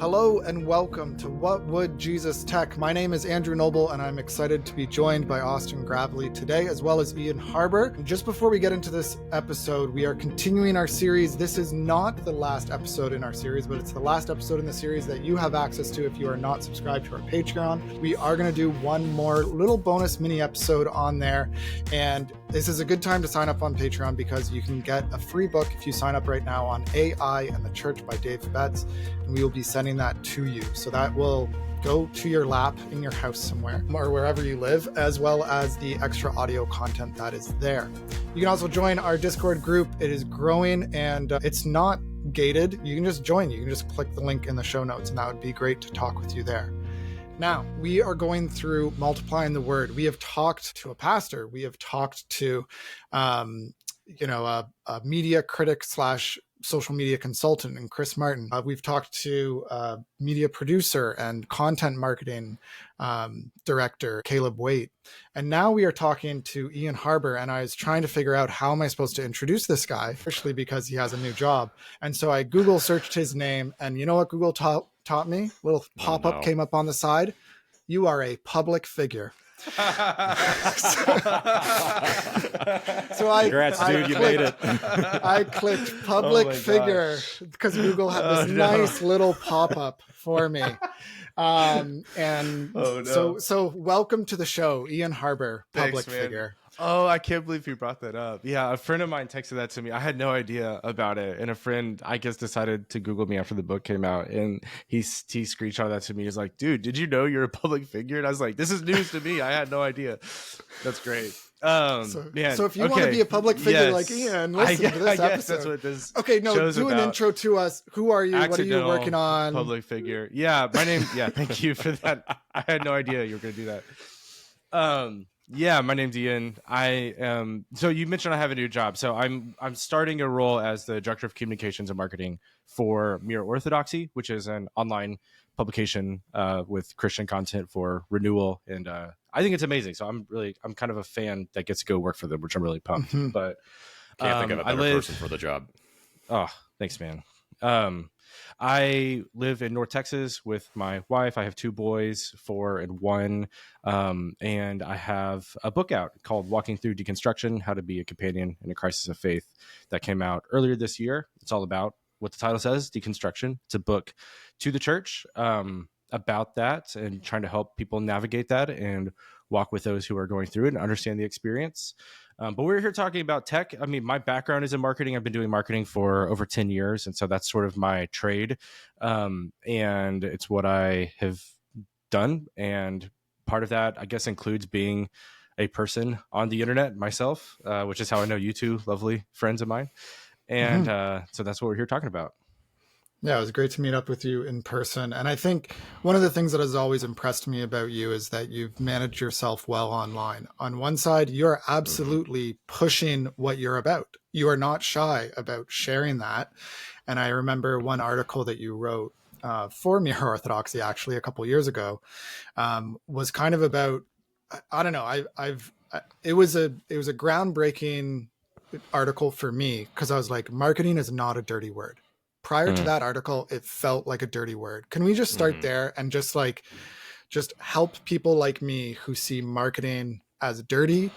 Hello and welcome to What Would Jesus Tech? My name is Andrew Noble and I'm excited to be joined by Austin Gravley today, as well as Ian Harber. And just before we get into this episode, we are continuing our series. This is not the last episode in our series, but it's the last episode in the series that you have access to if you are not subscribed to our Patreon. We are going to do one more little bonus mini episode on there. And this is a good time to sign up on Patreon because you can get a free book if you sign up right now on AI and the Church by Dave Betts. And we will be sending that to you. So that will go to your lap in your house somewhere or wherever you live, as well as the extra audio content that is there. You can also join our Discord group. It is growing and it's not gated. You can just join. You can just click the link in the show notes and that would be great to talk with you there. Now, we are going through multiplying the word. We have talked to a pastor. We have talked to, a media critic / social media consultant and Chris Martin. We've talked to media producer and content marketing director Caleb Waite. And now we are talking to Ian Harber, and I was trying to figure out how am I supposed to introduce this guy, especially because he has a new job. And so I Google searched his name, and you know what Google taught me? A little pop-up came up on the side. You are a public figure. So Congrats, dude, you made it. I clicked public figure because Google had this nice little pop-up for me. So welcome to the show, Ian Harber, public figure. Oh, I can't believe you brought that up. Yeah, a friend of mine texted that to me. I had no idea about it. And a friend, I guess, decided to Google me after the book came out. And he screenshot that to me. He's like, dude, did you know you're a public figure? And I was like, this is news to me. I had no idea. That's great. So if you want to be a public figure like Ian, listen to this episode. That's what this do an intro to us. Who are you? What are you working on? Public figure. Yeah, my name. Yeah, thank you for that. I had no idea you were going to do that. Yeah, my name's Ian. I am. So you mentioned I have a new job. So I'm starting a role as the director of communications and marketing for Mere Orthodoxy, which is an online publication with Christian content for renewal, and I think it's amazing. So I'm kind of a fan that gets to go work for them, which I'm really pumped. Mm-hmm. But can't think of a better person for the job. Oh, thanks, man. I live in North Texas with my wife. I have 2 boys, 4 and 1. And I have a book out called Walking Through Deconstruction, How to Be a Companion in a Crisis of Faith, that came out earlier this year. It's all about what the title says, deconstruction. It's a book to the church about that and trying to help people navigate that and walk with those who are going through it and understand the experience. But we're here talking about tech. I mean, my background is in marketing. I've been doing marketing for over 10 years. And so that's sort of my trade. And it's what I have done. And part of that, I guess, includes being a person on the internet myself, which is how I know you 2 lovely friends of mine. And so that's what we're here talking about. Yeah, it was great to meet up with you in person. And I think one of the things that has always impressed me about you is that you've managed yourself well online. On one side, you're absolutely pushing what you're about. You are not shy about sharing that. And I remember one article that you wrote for Mere Orthodoxy, actually, a couple of years ago, was kind of about, I don't know, it was a groundbreaking article for me because I was like, marketing is not a dirty word. Prior to that article, it felt like a dirty word. Can we just start there and just help people like me who see marketing as dirty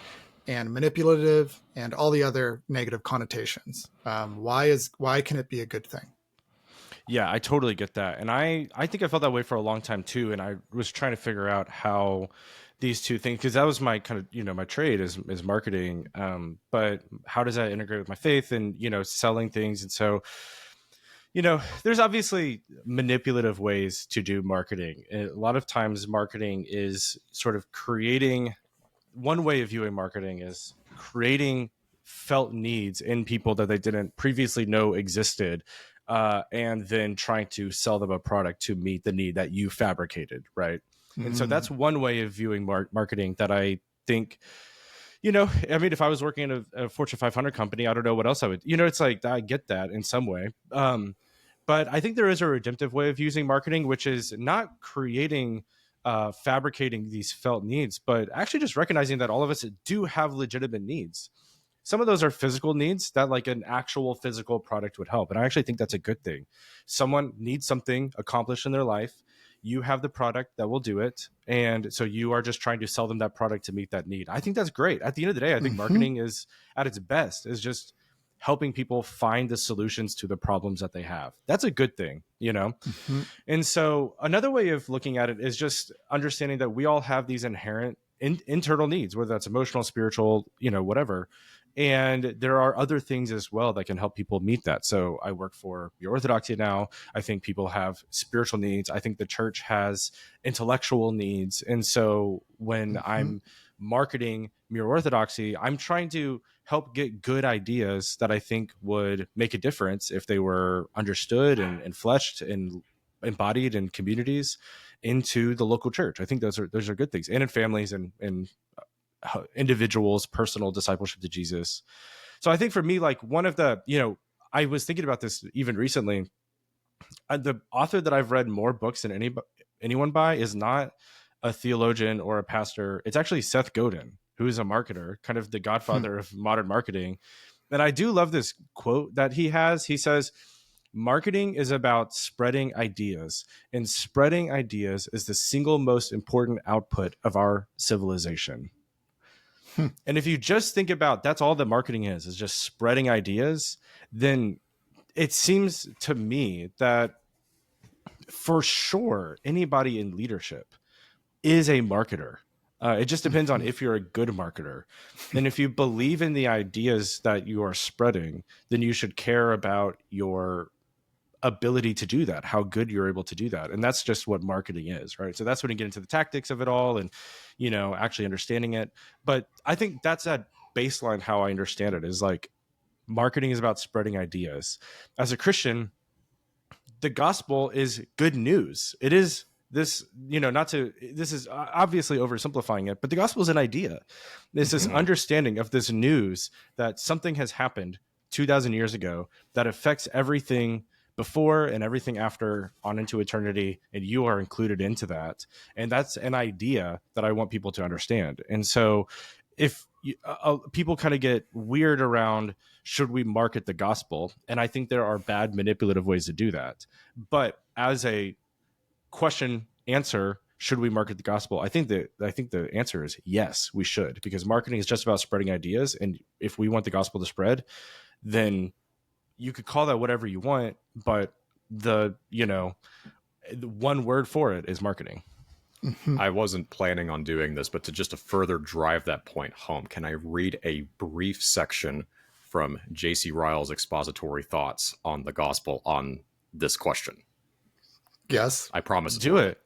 and manipulative and all the other negative connotations? Why can it be a good thing? Yeah, I totally get that. And I think I felt that way for a long time too. And I was trying to figure out how these two things, because that was my kind of, my trade is marketing. But how does that integrate with my faith and, selling things? And so, there's obviously manipulative ways to do marketing. A lot of times marketing is sort of one way of viewing marketing is creating felt needs in people that they didn't previously know existed, and then trying to sell them a product to meet the need that you fabricated, right? Mm-hmm. And so that's one way of viewing marketing that I think, if I was working in a Fortune 500 company, I don't know what else I would, it's like, I get that in some way. But I think there is a redemptive way of using marketing, which is not creating, fabricating these felt needs, but actually just recognizing that all of us do have legitimate needs. some of those are physical needs that like an actual physical product would help. And I actually think that's a good thing. Someone needs something accomplished in their life. You have the product that will do it. And so you are just trying to sell them that product to meet that need. I think that's great. At the end of the day, I think marketing is at its best is just helping people find the solutions to the problems that they have. That's a good thing, you know? And so another way of looking at it is just understanding that we all have these inherent internal needs, whether that's emotional, spiritual, you know, whatever. And there are other things as well that can help people meet that. So I work for Your Orthodoxy now. I think people have spiritual needs. I think the church has intellectual needs. And so when I'm marketing Mere Orthodoxy, I'm trying to help get good ideas that I think would make a difference if they were understood and fleshed and embodied in communities into the local church. I think those are good things, and in families and individuals' personal discipleship to Jesus. So I think for me, like one of the, you know, I was thinking about this even recently. The author that I've read more books than anyone by is not a theologian or a pastor. It's actually Seth Godin, who is a marketer, kind of the godfather of modern marketing. And I do love this quote that he has. He says, "Marketing is about spreading ideas, and spreading ideas is the single most important output of our civilization." And if you just think about that's all that marketing is just spreading ideas, then it seems to me that for sure anybody in leadership is a marketer. It just depends on if you're a good marketer. And if you believe in the ideas that you are spreading, then you should care about your ability to do that, how good you're able to do that. And that's just what marketing is, right? So that's when you get into the tactics of it all and, you know, actually understanding it. But I think that's at baseline how I understand it is like marketing is about spreading ideas. As a Christian, the gospel is good news. It is this, you know, this is obviously oversimplifying it, but the gospel is an idea. It's this understanding of this news that something has happened 2,000 years ago that affects everything before and everything after on into eternity, and you are included into that. And that's an idea that I want people to understand. And so if people kind of get weird around, should we market the gospel? And I think there are bad manipulative ways to do that. But as a question answer, should we market the gospel? I think the answer is yes, we should, because marketing is just about spreading ideas. And if we want the gospel to spread, then you could call that whatever you want, but the one word for it is marketing. I wasn't planning on doing this, but to further drive that point home, can I read a brief section from J.C. Ryle's expository thoughts on the gospel on this question? Yes. I promise. Do it.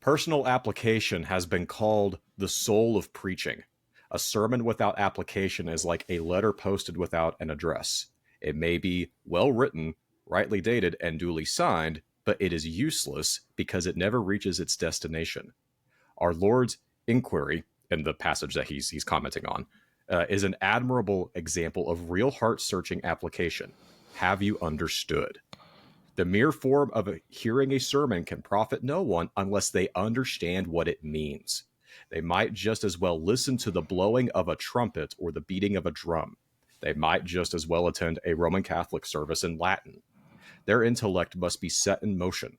Personal application has been called the soul of preaching. A sermon without application is like a letter posted without an address. It may be well written, rightly dated, and duly signed, but it is useless because it never reaches its destination. Our Lord's inquiry, in the passage that he's commenting on, is an admirable example of real heart-searching application. Have you understood? The mere form of hearing a sermon can profit no one unless they understand what it means. They might just as well listen to the blowing of a trumpet or the beating of a drum. They might just as well attend a Roman Catholic service in Latin. Their intellect must be set in motion,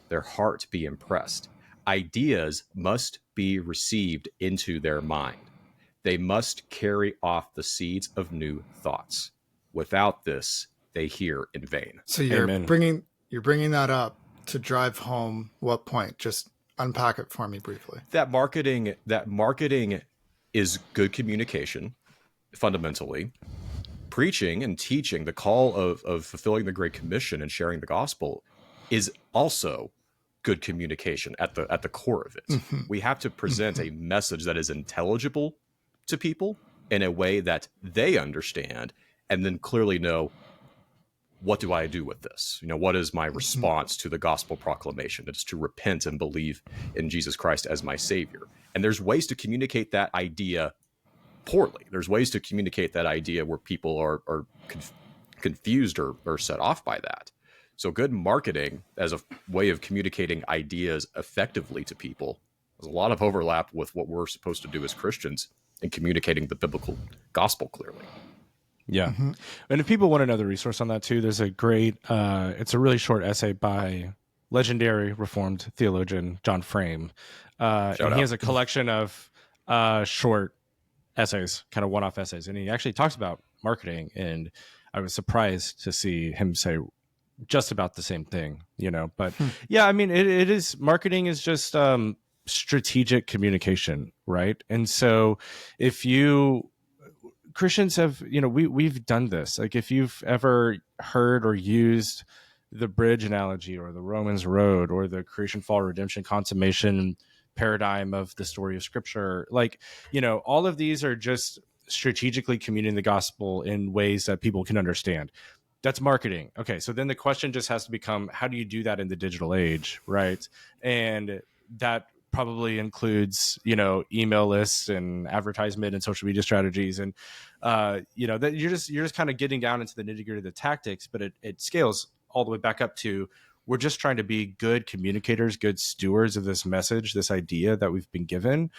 their heart be impressed. Ideas must be received into their mind. They must carry off the seeds of new thoughts. Without this, they hear in vain. So you're bringing that up to drive home what point? Just unpack it for me briefly. That marketing is good communication, fundamentally. Preaching and teaching, the call of fulfilling the Great Commission and sharing the gospel, is also good communication at the core of it. We have to present a message that is intelligible to people in a way that they understand, and then clearly know, what do I do with this? What is my response to the gospel proclamation? It's to repent and believe in Jesus Christ as my Savior. And there's ways to communicate that idea poorly. There's ways to communicate that idea where people are confused or set off by that. So good marketing as a way of communicating ideas effectively to people has a lot of overlap with what we're supposed to do as Christians in communicating the biblical gospel clearly. Yeah. And if people want another resource on that too, there's a great, it's a really short essay by legendary Reformed theologian John Frame. And out. he has a collection of short essays, kind of one-off essays. And he actually talks about marketing. And I was surprised to see him say just about the same thing, but yeah, I mean, it is, marketing is just strategic communication, right? And so if Christians have, we've done this. Like if you've ever heard or used the bridge analogy or the Romans road or the creation, fall, redemption, consummation paradigm of the story of scripture, like, all of these are just strategically communicating the gospel in ways that people can understand. That's marketing. Okay. So then the question just has to become, how do you do that in the digital age? Right. And that probably includes, email lists and advertisement and social media strategies. And, that you're just kind of getting down into the nitty gritty of the tactics, but it scales all the way back up to, we're just trying to be good communicators, good stewards of this message, this idea that we've been given,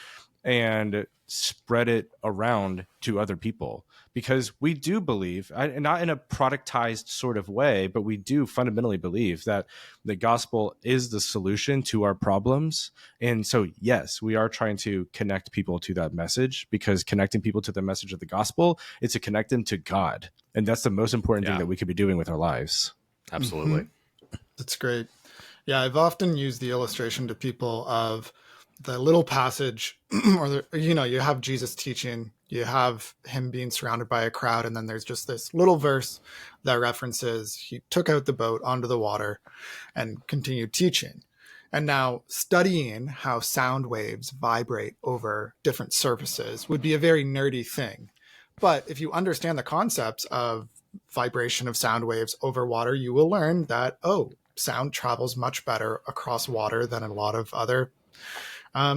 and spread it around to other people, because we do believe, not in a productized sort of way, but we do fundamentally believe that the gospel is the solution to our problems. And so, yes, we are trying to connect people to that message, because connecting people to the message of the gospel is to connect them to God. And that's the most important thing that we could be doing with our lives. Absolutely. That's great. Yeah, I've often used the illustration to people of the little passage, or you have Jesus teaching, you have him being surrounded by a crowd, and then there's just this little verse that references he took out the boat onto the water and continued teaching. And now studying how sound waves vibrate over different surfaces would be a very nerdy thing. But if you understand the concepts of vibration of sound waves over water, you will learn that, sound travels much better across water than a lot of other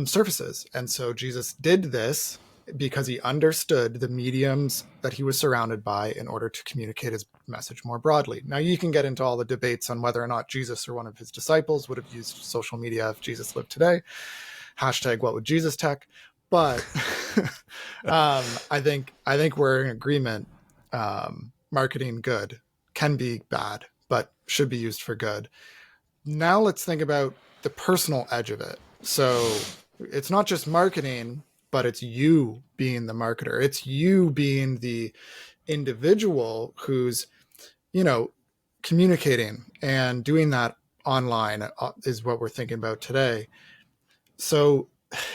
surfaces. And so Jesus did this because he understood the mediums that he was surrounded by in order to communicate his message more broadly. Now, you can get into all the debates on whether or not Jesus or one of his disciples would have used social media if Jesus lived today. Hashtag what would Jesus tech? But I think we're in agreement. Marketing good can be bad, but should be used for good. Now let's think about the personal edge of it. So it's not just marketing, but it's you being the marketer. It's you being the individual who's, communicating and doing that online is what we're thinking about today. So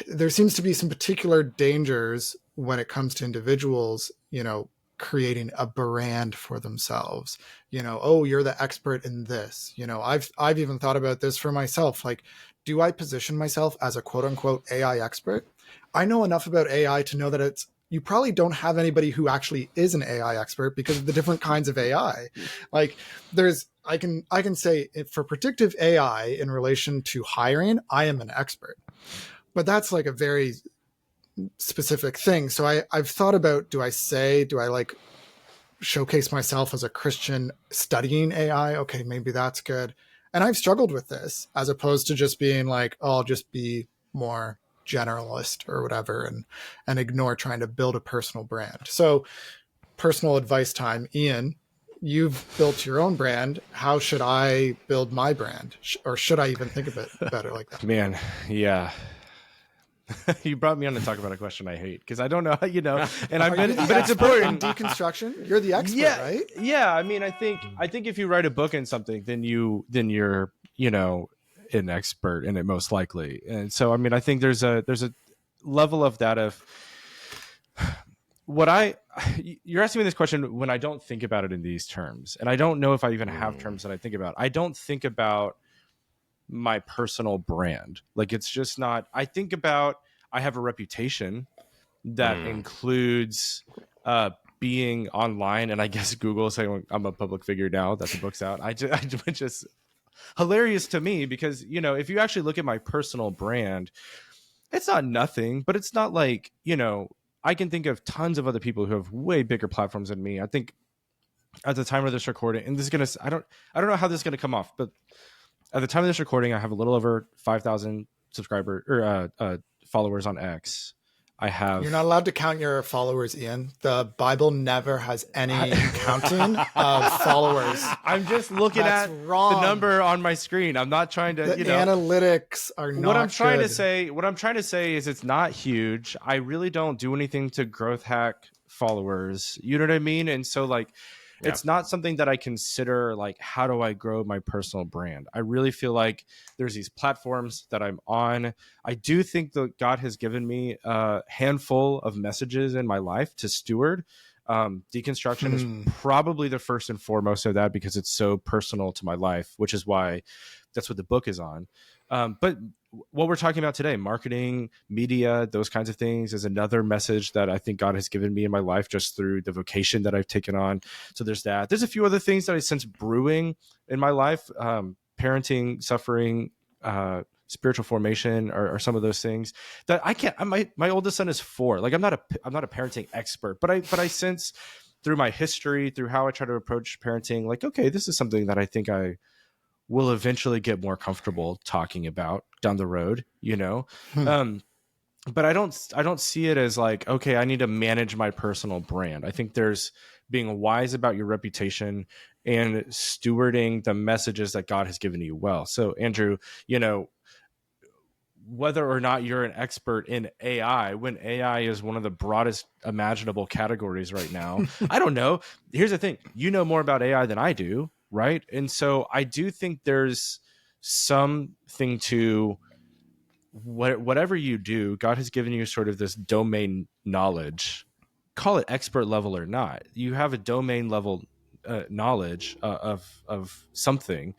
there seems to be some particular dangers when it comes to individuals, creating a brand for themselves. You're the expert in this. I've even thought about this for myself. Like, do I position myself as a quote unquote AI expert? I know enough about AI to know that you probably don't have anybody who actually is an AI expert because of the different kinds of AI. Like I can say for predictive AI in relation to hiring, I am an expert, but that's like a very specific thing. So I've thought about, do I like showcase myself as a Christian studying AI? Okay, maybe that's good. And I've struggled with this as opposed to just being like, I'll just be more generalist or whatever and ignore trying to build a personal brand. So personal advice time. Ian, you've built your own brand. How should I build my brand? Or should I even think of it better like that? Man, yeah. You brought me on to talk about a question I hate because I don't know, and I've been, but it's important. Deconstruction. You're the expert, right? Yeah. I mean, I think if you write a book in something, then you're, an expert in it most likely. And so, I mean, I think there's a level of that of you're asking me this question when I don't think about it in these terms, and I don't know if I even have terms that I think about. I don't think about my personal brand. Like, it's just not, I think about, I have a reputation that includes being online, and I guess Google saying I'm a public figure now that the book's out. I just hilarious to me because, if you actually look at my personal brand, it's not nothing, but it's not like, I can think of tons of other people who have way bigger platforms than me. I think at the time of this recording, and this is going to, I don't know how this is going to come off, but at the time of this recording, I have a little over 5,000 subscribers or followers on X. I have. You're not allowed to count your followers, Ian. The Bible never has any counting of followers. I'm just looking That's at wrong. the number on my screen. I'm not trying to, The analytics are not what I'm trying good. to say. What I'm trying to say is it's not huge. I really don't do anything to growth hack followers. You know what I mean? And so like, it's not something that I consider like, how do I grow my personal brand? I really feel like there's these platforms that I'm on. I do think that God has given me a handful of messages in my life to steward. Deconstruction is probably the first and foremost of that, because it's so personal to my life, which is why that's what the book is on. But what we're talking about today, marketing, media, those kinds of things, is another message that I think God has given me in my life just through the vocation that I've taken on. So there's that. There's a few other things that I sense brewing in my life. Parenting, suffering, spiritual formation are some of those things that I can't. My oldest son is 4. Like I'm not a parenting expert, but I sense through my history, through how I try to approach parenting, like, okay, this is something that I think I will eventually get more comfortable talking about down the road, you know? But I don't see it as like, okay, I need to manage my personal brand. I think there's being wise about your reputation and stewarding the messages that God has given you well. So Andrew, you know, whether or not you're an expert in AI, when AI is one of the broadest imaginable categories right now, I don't know. Here's the thing. You know more about AI than I do, right? And so I do think there's something to whatever you do. God has given you sort of this domain knowledge, call it expert level or not. You have a domain level knowledge of something,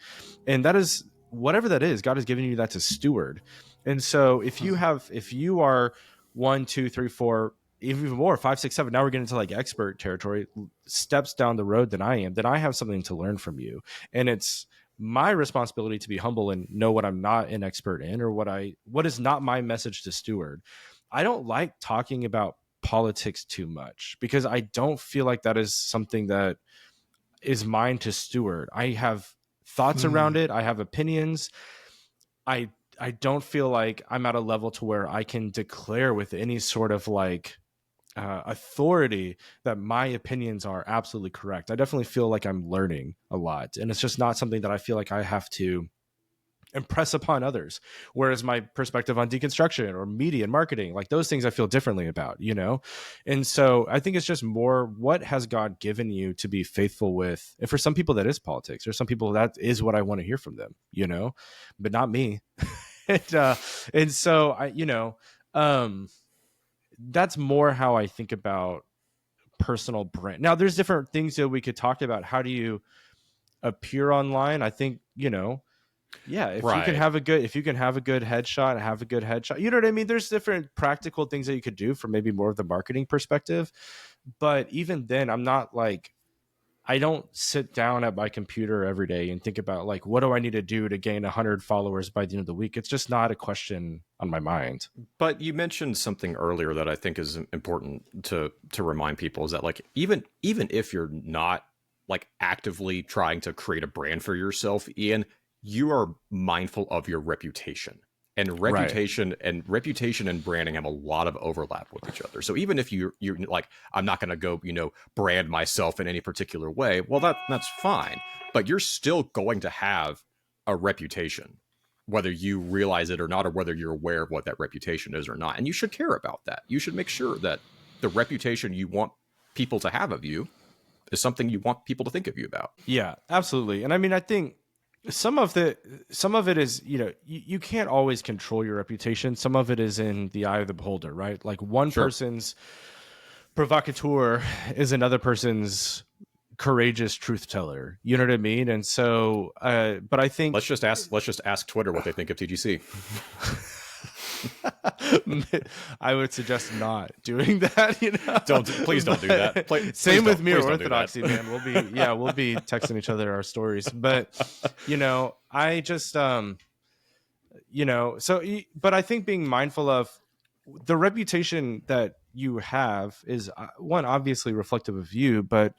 and that is whatever that is. God has given you that to steward. And so if you are 1, 2, 3, 4, even more, 5, 6, 7, now we're getting into like expert territory, steps down the road than I am, then I have something to learn from you. And it's my responsibility to be humble and know what I'm not an expert in, or what is not my message to steward. I don't like talking about politics too much, because I don't feel like that is something that is mine to steward. I have thoughts around it. I have opinions. I don't feel like I'm at a level to where I can declare with any sort of like authority that my opinions are absolutely correct. I definitely feel like I'm learning a lot, and it's just not something that I feel like I have to impress upon others. Whereas my perspective on deconstruction or media and marketing, like those things I feel differently about, you know? And so I think it's just more, what has God given you to be faithful with? And for some people that is politics. There's some people that is what I want to hear from them, you know, but not me. And so I, you know, that's more how I think about personal brand. Now there's different things that we could talk about. How do you appear online? I think, you know, yeah, if you can have a good headshot, you know what I mean? There's different practical things that you could do from maybe more of the marketing perspective. But even then, I'm not like, I don't sit down at my computer every day and think about like, what do I need to do to gain 100 followers by the end of the week? It's just not a question on my mind. But you mentioned something earlier that I think is important to remind people, is that like, even if you're not like actively trying to create a brand for yourself, Ian, you are mindful of your reputation, and reputation and branding have a lot of overlap with each other. So even if you're like, I'm not going to go, you know, brand myself in any particular way, well, that's fine, but you're still going to have a reputation, whether you realize it or not, or whether you're aware of what that reputation is or not. And you should care about that. You should make sure that the reputation you want people to have of you is something you want people to think of you about. Yeah, absolutely. And I mean, I think some of it is, you know, you can't always control your reputation. Some of it is in the eye of the beholder, right? Like one person's provocateur is another person's courageous truth teller. You know what I mean? And so, but I think let's just ask Twitter what they think of TGC. I would suggest not doing that. You know, please don't do that. Same with Mere Orthodoxy, man. We'll be texting each other our stories. But you know, I just you know, so but I think being mindful of the reputation that you have is one, obviously reflective of you, but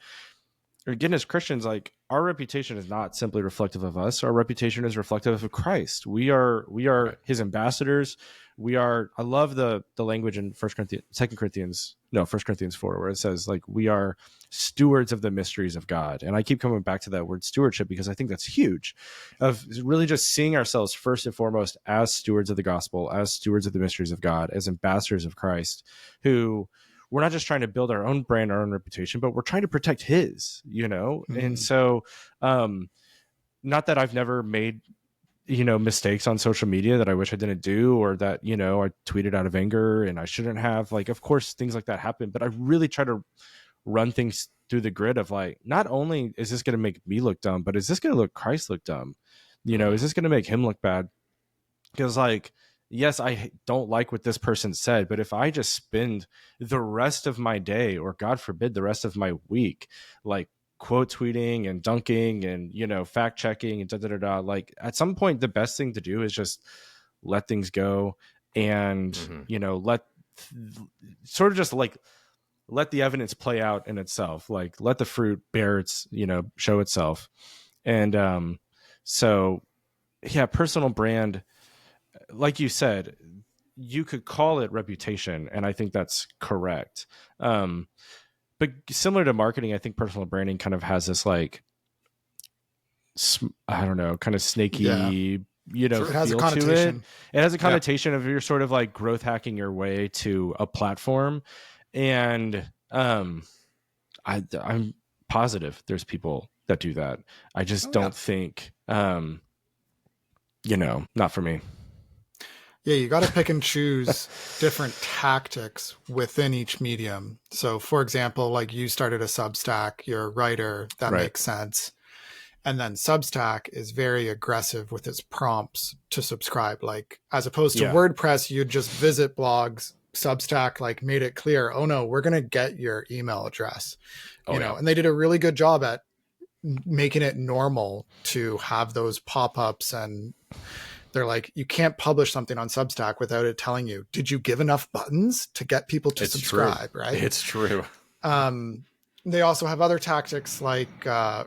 again, as Christians, like our reputation is not simply reflective of us. Our reputation is reflective of Christ. We are Right. his ambassadors. We are, I love the language in First Corinthians 4, where it says like, we are stewards of the mysteries of God. And I keep coming back to that word stewardship because I think that's huge, of really just seeing ourselves first and foremost as stewards of the gospel, as stewards of the mysteries of God, as ambassadors of Christ, who we're not just trying to build our own brand, our own reputation, but we're trying to protect his, And so, not that I've never made, mistakes on social media that I wish I didn't do, or that, I tweeted out of anger and I shouldn't have. Like, of course, things like that happen, but I really try to run things through the grid of like, not only is this going to make me look dumb, but is this going to look Christ look dumb? Is this going to make him look bad? Because like, yes, I don't like what this person said, but if I just spend the rest of my day, or God forbid, the rest of my week, like quote tweeting and dunking and, fact checking and like at some point, the best thing to do is just let things go and, let sort of just like, let the evidence play out in itself, like let the fruit bear its, show itself. And, so yeah, personal brand, like you said, you could call it reputation, and I think that's correct. But similar to marketing, I think personal branding kind of has this like, I don't know, kind of snaky, It has a feel connotation. to it. It has a connotation of you're sort of like growth hacking your way to a platform. And I'm positive there's people that do that. I just don't think, not for me. Yeah, you got to pick and choose different tactics within each medium. So, for example, like you started a Substack, you're a writer, that makes sense. And then Substack is very aggressive with its prompts to subscribe. Like, as opposed to WordPress, you'd just visit blogs. Substack like made it clear, oh no, we're going to get your email address, and they did a really good job at making it normal to have those pop-ups, and they're like, you can't publish something on Substack without it telling you, did you give enough buttons to get people to subscribe? True. Right? It's true. They also have other tactics like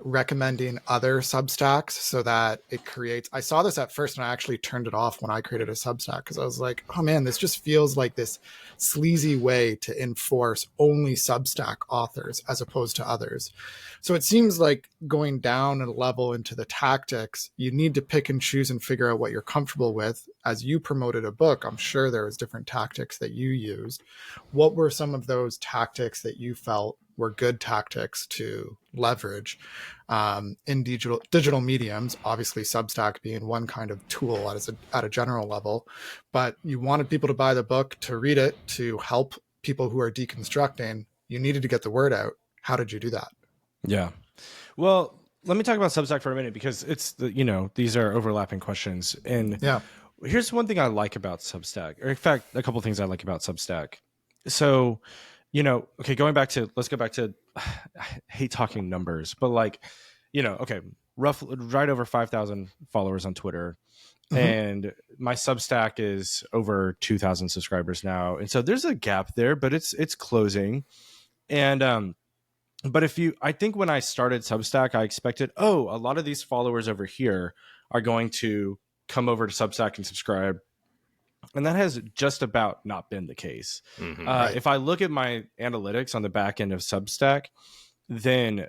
recommending other Substacks so that it creates. I saw this at first and I actually turned it off when I created a Substack because I was like, oh man, this just feels like this sleazy way to enforce only Substack authors as opposed to others. So it seems like going down a level into the tactics, you need to pick and choose and figure out what you're comfortable with. As you promoted a book, I'm sure there was different tactics that you used. What were some of those tactics that you felt were good tactics to leverage in digital mediums? Obviously, Substack being one kind of tool at a general level, but you wanted people to buy the book, to read it, to help people who are deconstructing. You needed to get the word out. How did you do that? Yeah. Well, let me talk about Substack for a minute because it's these are overlapping questions. And here's one thing I like about Substack, or in fact, a couple of things I like about Substack. So, okay, let's go back to, I hate talking numbers, but like, roughly right over 5,000 followers on Twitter. And my Substack is over 2,000 subscribers now. And so there's a gap there, but it's closing. And, but I think when I started Substack, I expected, a lot of these followers over here are going to come over to Substack and subscribe. And that has just about not been the case. Right. If I look at my analytics on the back end of Substack, then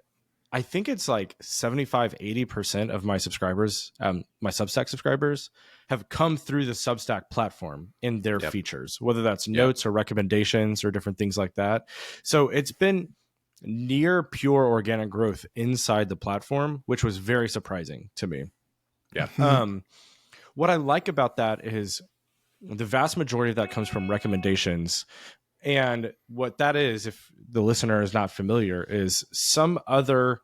I think it's like 75-80% of my subscribers, my Substack subscribers, have come through the Substack platform in their features, whether that's notes or recommendations or different things like that. So it's been near pure organic growth inside the platform, which was very surprising to me. What I like about that is the vast majority of that comes from recommendations. And what that is, if the listener is not familiar, is some other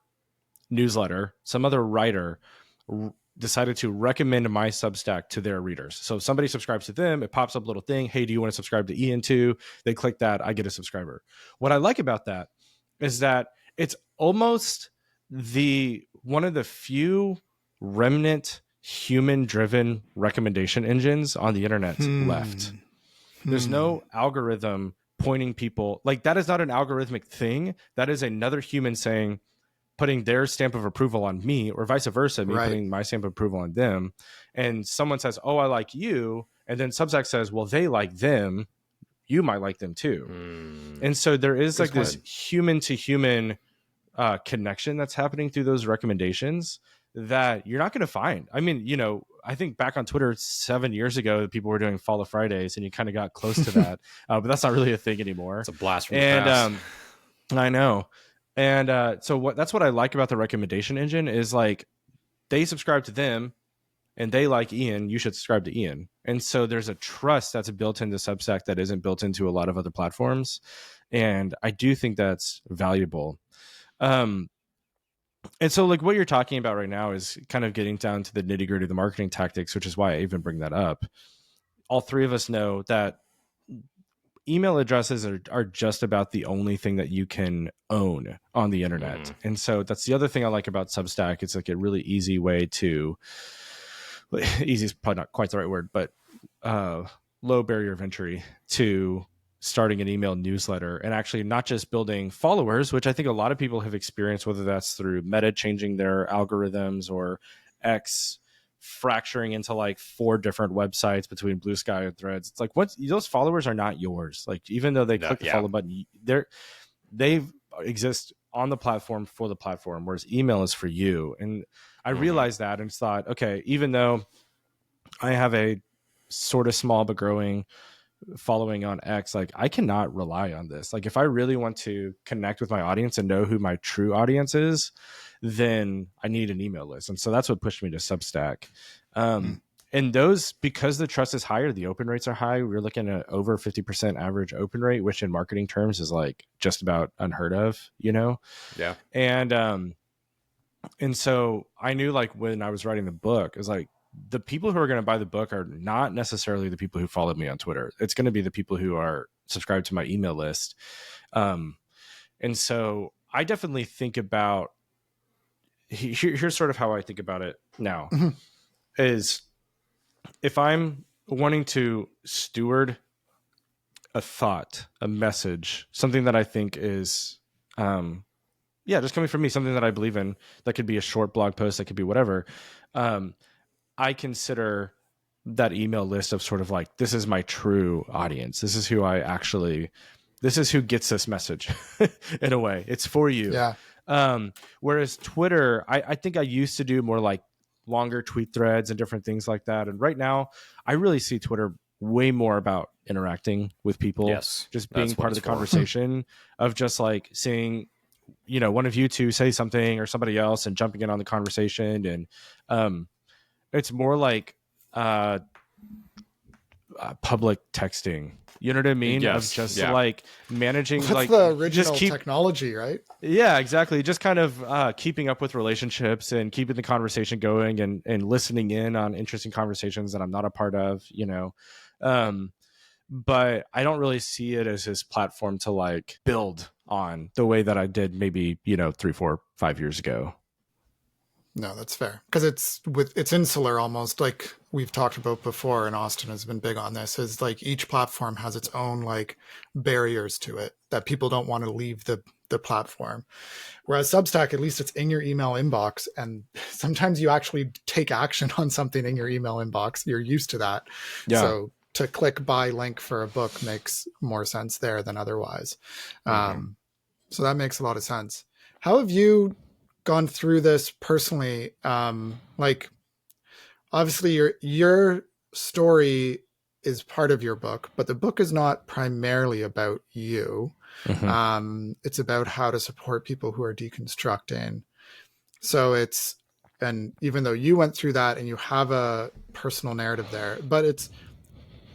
newsletter, some other writer decided to recommend my Substack to their readers. So if somebody subscribes to them, it pops up a little thing. Hey, do you want to subscribe to Ian too? They click that, I get a subscriber. What I like about that is that it's almost one of the few remnant human-driven recommendation engines on the internet left. There's no algorithm pointing people, like that is not an algorithmic thing. That is another human saying, putting their stamp of approval on me, or vice versa, me putting my stamp of approval on them. And someone says, oh, I like you. And then Substack says, well, they like them. You might like them too. And so there is like this human to human connection that's happening through those recommendations that you're not going to find. I mean, you know, I think back on Twitter 7 years ago, people were doing Follow Fridays and you kind of got close to that, but that's not really a thing anymore. It's a blast from the past. I know. And that's what I like about the recommendation engine is like they subscribe to them and they like Ian, you should subscribe to Ian. And so there's a trust that's built into Substack that isn't built into a lot of other platforms. And I do think that's valuable. And so like what you're talking about right now is kind of getting down to the nitty gritty of the marketing tactics, which is why I even bring that up. All three of us know that email addresses are just about the only thing that you can own on the internet. And so that's the other thing I like about Substack. It's like a really easy way to, easy is probably not quite the right word, but low barrier of entry to starting an email newsletter, and actually not just building followers, which I think a lot of people have experienced, whether that's through Meta changing their algorithms or X fracturing into like 4 different websites between Blue Sky and Threads. It's like, those followers are not yours. Like, even though they click the follow button, they exist on the platform for the platform, whereas email is for you. And I realized that and thought, okay, even though I have a sort of small but growing following on X, like I cannot rely on this. Like if I really want to connect with my audience and know who my true audience is, then I need an email list. And so that's what pushed me to Substack. And those, because the trust is higher, the open rates are high. We're looking at over 50% average open rate, which in marketing terms is like just about unheard of, you know? Yeah. And so I knew, like, when I was writing the book, it was like, the people who are going to buy the book are not necessarily the people who followed me on Twitter. It's going to be the people who are subscribed to my email list. And so I definitely think about, here's sort of how I think about it now, is if I'm wanting to steward a thought, a message, something that I think is, just coming from me, something that I believe in, that could be a short blog post, that could be whatever. I consider that email list of sort of like, this is my true audience. This is who this is who gets this message in a way. It's for you. Yeah. Whereas Twitter, I think I used to do more like longer tweet threads and different things like that. And right now I really see Twitter way more about interacting with people, just being part of the conversation of just like seeing, you know, one of you two say something or somebody else and jumping in on the conversation. And, it's more like public texting. You know what I mean? Yes. Of just like managing, that's like the original technology, right? Yeah, exactly. Just kind of keeping up with relationships and keeping the conversation going and listening in on interesting conversations that I'm not a part of, you know. But I don't really see it as his platform to like build on the way that I did maybe, you know, 3, 4, 5 years ago. No, that's fair. Because it's insular almost, like we've talked about before, and Austin has been big on this, is like each platform has its own like barriers to it that people don't want to leave the platform. Whereas Substack, at least it's in your email inbox, and sometimes you actually take action on something in your email inbox. You're used to that. Yeah. So to click buy link for a book makes more sense there than otherwise. So that makes a lot of sense. How have you gone through this personally? Like obviously your story is part of your book, but the book is not primarily about you. It's about how to support people who are deconstructing. So and even though you went through that and you have a personal narrative there, but it's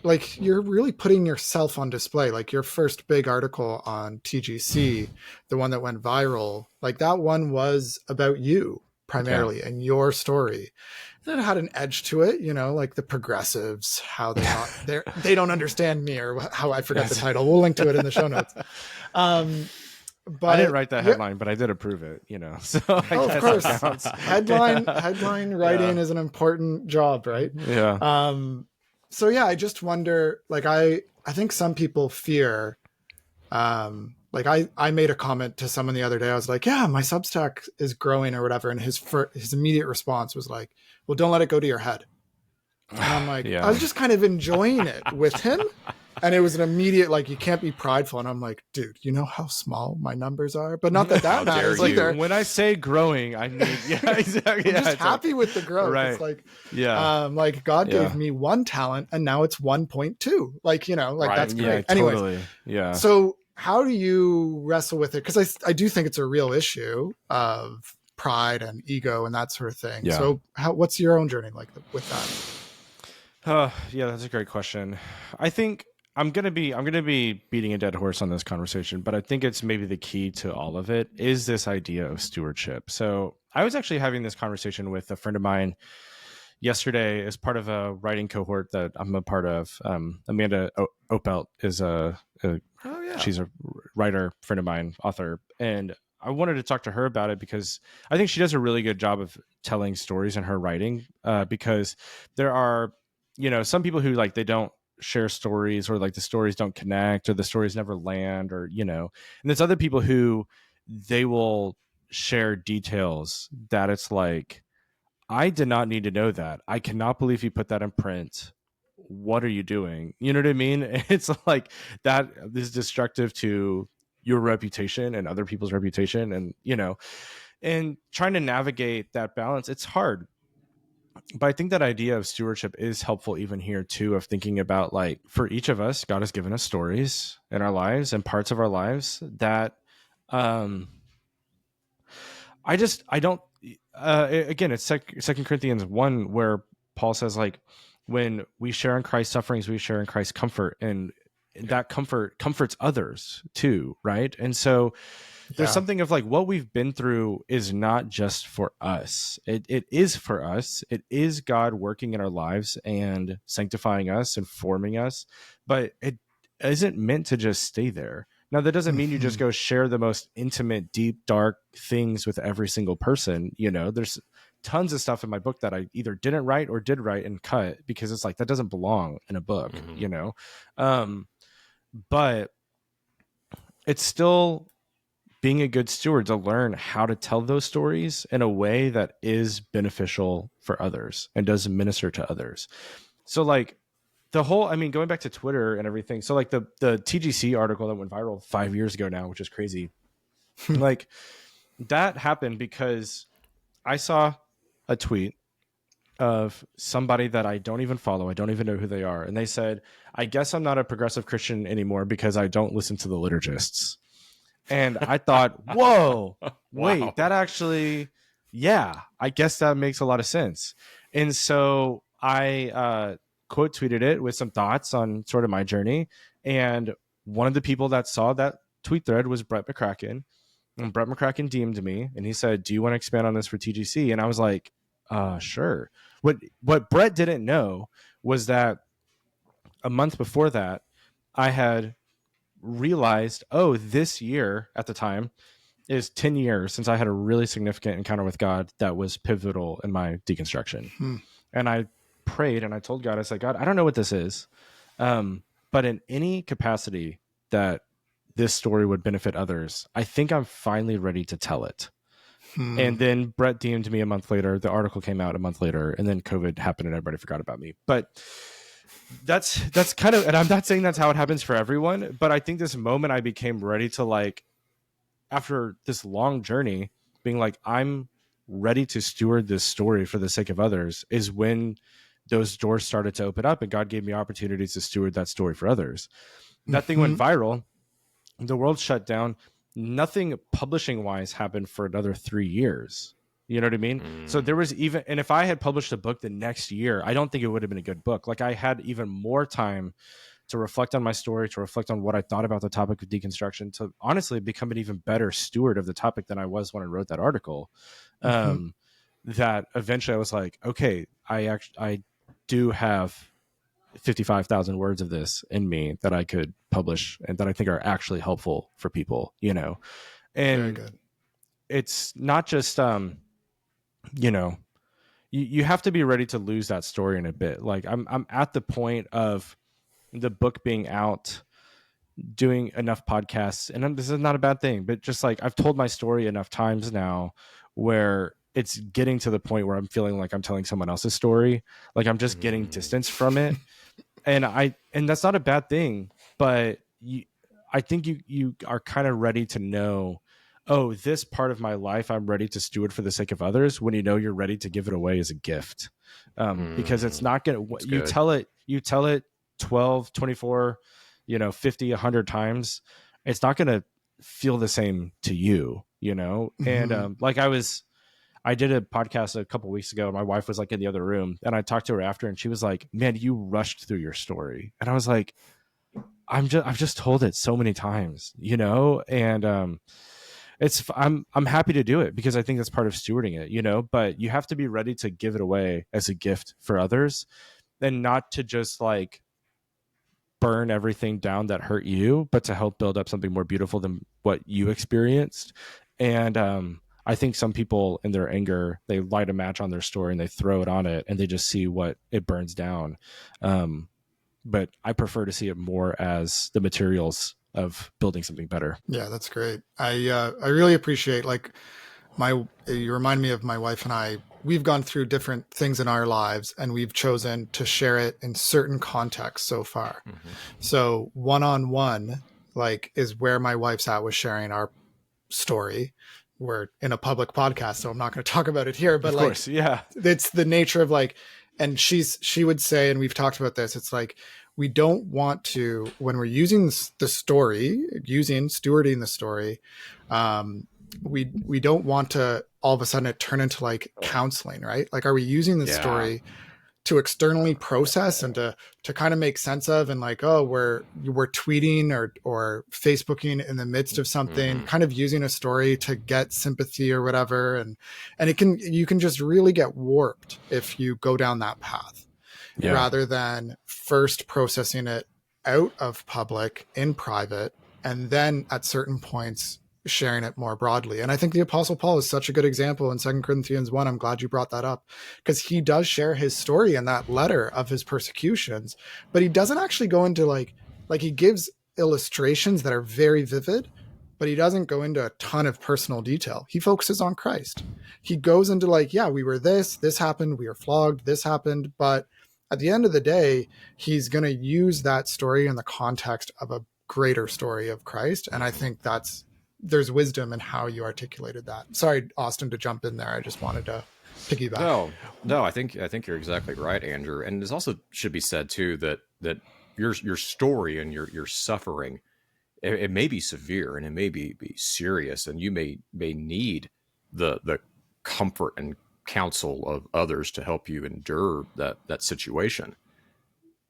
like you're really putting yourself on display. Like your first big article on TGC, the one that went viral, like that one was about you primarily and your story. And it had an edge to it, you know, like the progressives, how they don't understand me, or how I forget the title. We'll link to it in the show notes. But I didn't write that headline, but I did approve it, you know. So of course, headline writing is an important job, right? Yeah. So yeah, I just wonder, like I think some people fear like I made a comment to someone the other day. I was like, yeah, my Substack is growing or whatever. And his immediate response was like, well, don't let it go to your head. And I'm like, Yeah. I was just kind of enjoying it with him. And it was an immediate, like, you can't be prideful. And I'm like, dude, you know how small my numbers are? But not that How matters. dare Like, you. When I say growing, I mean, yeah, exactly. I'm just happy with the growth. Right. It's like, Yeah. like God Yeah. gave me one talent and now it's 1.2. Like, you know, like Right. that's great. Yeah, Anyways, totally. Yeah. so how do you wrestle with it? Because I do think it's a real issue of pride and ego and that sort of thing. Yeah. So what's your own journey like with that? Yeah, that's a great question. I think I'm gonna be beating a dead horse on this conversation, but I think it's maybe the key to all of it is this idea of stewardship. So I was actually having this conversation with a friend of mine yesterday as part of a writing cohort that I'm a part of. Amanda Opelt is she's a writer friend of mine, author, and I wanted to talk to her about it because I think she does a really good job of telling stories in her writing. Because there are, some people who like they don't share stories, or like the stories don't connect, or the stories never land, or and there's other people who they will share details that it's like, I did not need to know that. I cannot believe you put that in print. What are you doing? You know what I mean? It's like that is destructive to your reputation and other people's reputation. And trying to navigate that balance, it's hard. But I think that idea of stewardship is helpful even here too, of thinking about, like, for each of us, God has given us stories in our lives and parts of our lives that, I don't, again, it's Second Corinthians 1, where Paul says, like, when we share in Christ's sufferings, we share in Christ's comfort, and that comfort comforts others too. Right. And so there's something of like, what we've been through is not just for us. It is for us. It is God working in our lives and sanctifying us and forming us, but it isn't meant to just stay there. Now, that doesn't mean you just go share the most intimate, deep, dark things with every single person. There's tons of stuff in my book that I either didn't write or did write and cut, because it's like, that doesn't belong in a book, but it's still being a good steward to learn how to tell those stories in a way that is beneficial for others and does minister to others. So like going back to Twitter and everything. So like the TGC article that went viral 5 years ago now, which is crazy. Like, that happened because I saw a tweet of somebody that I don't even follow. I don't even know who they are. And they said, I guess I'm not a progressive Christian anymore because I don't listen to the liturgists. And I thought, whoa, wait, Wow. that actually, yeah, I guess that makes a lot of sense. And so I quote tweeted it with some thoughts on sort of my journey. And one of the people that saw that tweet thread was Brett McCracken. And Brett McCracken DM'd me and he said, do you want to expand on this for TGC? And I was like, sure. What Brett didn't know was that a month before that, I had realized, this year at the time is 10 years since I had a really significant encounter with God that was pivotal in my deconstruction. And I prayed and I told God, I said, God, I don't know what this is. But in any capacity that this story would benefit others, I think I'm finally ready to tell it. And then Brett DM'd me a month later. The article came out a month later, and then COVID happened and everybody forgot about me. But that's kind of, and I'm not saying that's how it happens for everyone, but I think this moment I became ready to, like, after this long journey, being like, I'm ready to steward this story for the sake of others, is when those doors started to open up and God gave me opportunities to steward that story for others. That thing went viral. The world shut down. Nothing publishing wise happened for another 3 years. You know what I mean? So there was even, and if I had published a book the next year, I don't think it would have been a good book. Like, I had even more time to reflect on my story, to reflect on what I thought about the topic of deconstruction, to honestly become an even better steward of the topic than I was when I wrote that article. That eventually I was like, okay, I do have 55,000 words of this in me that I could publish and that I think are actually helpful for people, and Very good. it's not just, you have to be ready to lose that story in a bit. Like, I'm at the point of the book being out doing enough podcasts, and this is not a bad thing, but just like I've told my story enough times now where it's getting to the point where I'm feeling like I'm telling someone else's story. Like I'm just getting distance from it. And that's not a bad thing, but I think you are kind of ready to know, oh, this part of my life I'm ready to steward for the sake of others, when you know you're ready to give it away as a gift. Because it's not going to, you tell it 12, 24, 50, 100 times. It's not going to feel the same to you, And like I did a podcast a couple weeks ago. My wife was like in the other room, and I talked to her after, and she was like, "Man, you rushed through your story." And I was like, I've just told it so many times, and I'm happy to do it because I think that's part of stewarding it, but you have to be ready to give it away as a gift for others, and not to just like burn everything down that hurt you, but to help build up something more beautiful than what you experienced. And I think some people in their anger, they light a match on their story and they throw it on it and they just see what it burns down. But I prefer to see it more as the materials of building something better. Yeah, that's great. I really appreciate, like, you remind me of my wife and I. We've gone through different things in our lives and we've chosen to share it in certain contexts so far. Mm-hmm. So one-on-one, like, is where my wife's at with sharing our story. We're in a public podcast, so I'm not going to talk about it here, but of course, yeah, it's the nature of like, and she would say, and we've talked about this, it's like, we don't want to, when we're using the story, stewarding the story, we don't want to all of a sudden it turn into like counseling, right? Like, are we using the story to externally process and to kind of make sense of, and like, oh, we're tweeting or Facebooking in the midst of something, kind of using a story to get sympathy or whatever. And you can just really get warped if you go down that path rather than first processing it out of public in private, and then at certain points sharing it more broadly. And I think the Apostle Paul is such a good example in 2 Corinthians 1. I'm glad you brought that up, because he does share his story in that letter of his persecutions, but he doesn't actually go into like he gives illustrations that are very vivid, but he doesn't go into a ton of personal detail. He focuses on Christ. He goes into like, yeah, we were this happened, we were flogged, this happened, but at the end of the day, he's going to use that story in the context of a greater story of Christ. And I think there's wisdom in how you articulated that. Sorry, Austin, to jump in there. I just wanted to piggyback. No, I think you're exactly right, Andrew. And it also should be said too that your story and your suffering, it may be severe and it may be serious, and you may need the comfort and counsel of others to help you endure that situation.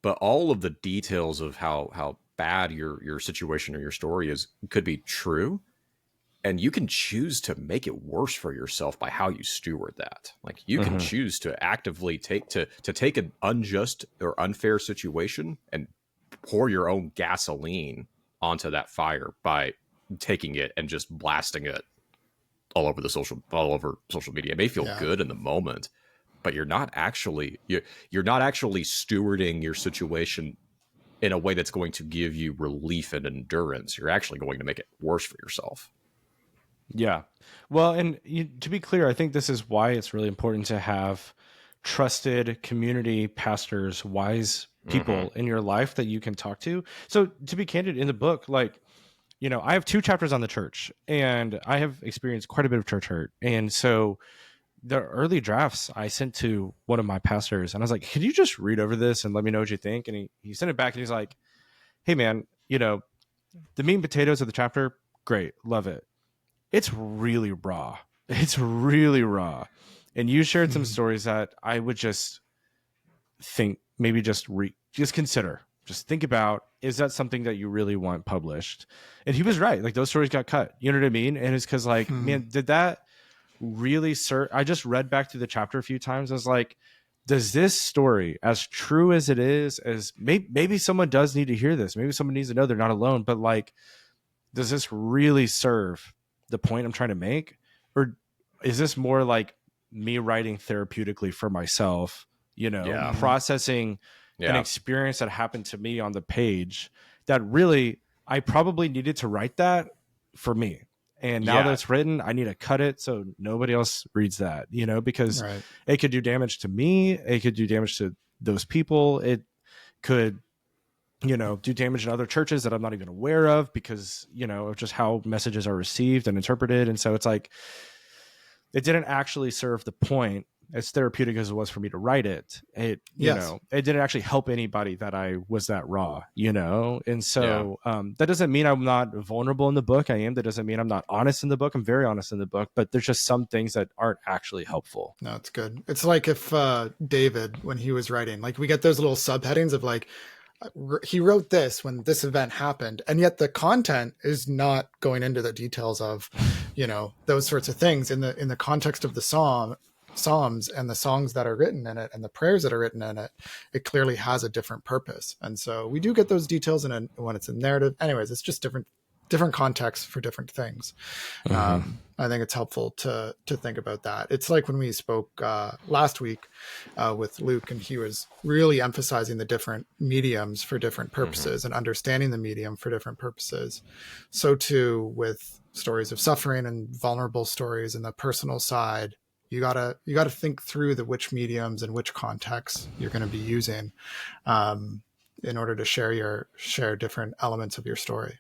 But all of the details of how bad your situation or your story is could be true. And you can choose to make it worse for yourself by how you steward that. Like, you can choose to actively take an unjust or unfair situation and pour your own gasoline onto that fire by taking it and just blasting it all over social media. It may feel good in the moment, but you're not actually stewarding your situation in a way that's going to give you relief and endurance. You're actually going to make it worse for yourself. Yeah. Well, and to be clear, I think this is why it's really important to have trusted community pastors, wise people in your life that you can talk to. So to be candid, in the book, like, I have 2 chapters on the church, and I have experienced quite a bit of church hurt. And so the early drafts I sent to one of my pastors, and I was like, could you just read over this and let me know what you think? And he sent it back, and he's like, hey man, the meat and potatoes of the chapter, great. Love it. It's really raw. It's really raw. And you shared some stories that I would just think, maybe just consider, just think about, is that something that you really want published? And he was right. Like, those stories got cut. You know what I mean? And it's because, like, man, did that really serve? I just read back through the chapter a few times. I was like, does this story, as true as it is, as maybe someone does need to hear this, maybe someone needs to know they're not alone, but like, does this really serve the point I'm trying to make? Or is this more like me writing therapeutically for myself, processing an experience that happened to me on the page that really I probably needed to write that for me. And now that Yeah. it's written, I need to cut it so nobody else reads that, because Right. it could do damage to me. It could do damage to those people. It could, do damage in other churches that I'm not even aware of because, of just how messages are received and interpreted. And so it's like, it didn't actually serve the point as therapeutic as it was for me to write it. It, Yes. it didn't actually help anybody that I was that raw, And so that doesn't mean I'm not vulnerable in the book. I am. That doesn't mean I'm not honest in the book. I'm very honest in the book, but there's just some things that aren't actually helpful. No, it's good. It's like if David, when he was writing, like we get those little subheadings of like, he wrote this when this event happened, and yet the content is not going into the details of, those sorts of things in the context of the Psalms and the songs that are written in it and the prayers that are written in it. It clearly has a different purpose, and so we do get those details when it's in narrative. Anyways, it's just different contexts for different things. I think it's helpful to think about that. It's like when we spoke last week with Luke, and he was really emphasizing the different mediums for different purposes and understanding the medium for different purposes. So too with stories of suffering and vulnerable stories and the personal side. You gotta think through which mediums and which contexts you're going to be using in order to share different elements of your story.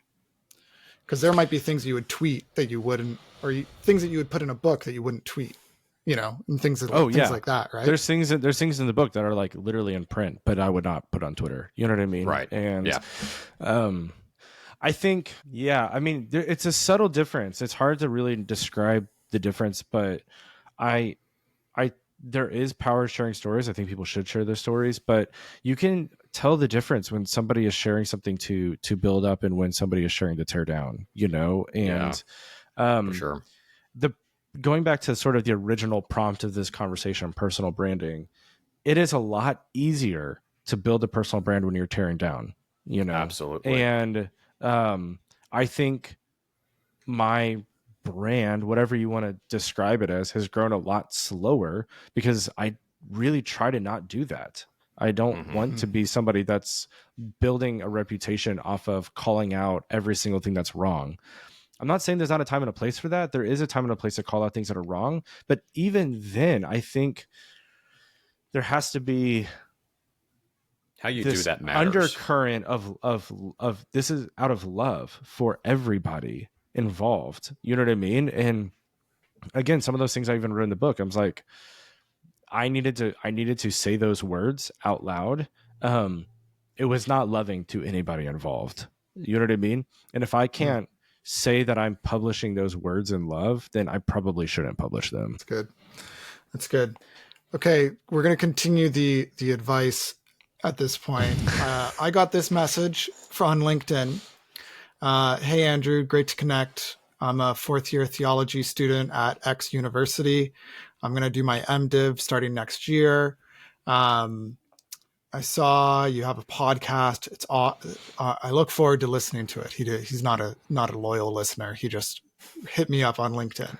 Because there might be things you would tweet that you wouldn't, or things that you would put in a book that you wouldn't tweet, and things like that, right? There's things in the book that are like literally in print, but I would not put on Twitter. You know what I mean? Right. And I think, it's a subtle difference. It's hard to really describe the difference, but there is power sharing stories. I think people should share their stories, but you can tell the difference when somebody is sharing something to build up and when somebody is sharing to tear down, and for sure. Going back to sort of the original prompt of this conversation, personal branding, it is a lot easier to build a personal brand when you're tearing down, Absolutely. And I think my brand, whatever you want to describe it as, has grown a lot slower because I really try to not do that. I don't want to be somebody that's building a reputation off of calling out every single thing that's wrong. I'm not saying there's not a time and a place for that. There is a time and a place to call out things that are wrong. But even then, I think there has to be how you do that matters. Undercurrent of this is out of love for everybody involved. You know what I mean? And again, some of those things I even wrote in the book, I was like, I needed to say those words out loud. It was not loving to anybody involved. You know what I mean? And if I can't say that I'm publishing those words in love, then I probably shouldn't publish them. That's good. Okay, we're going to continue the advice at this point. I got this message on LinkedIn. Hey, Andrew, great to connect. I'm a fourth year theology student at X University. I'm going to do my MDiv starting next year. I saw you have a podcast. It's I look forward to listening to it. He's not a loyal listener. He just hit me up on LinkedIn.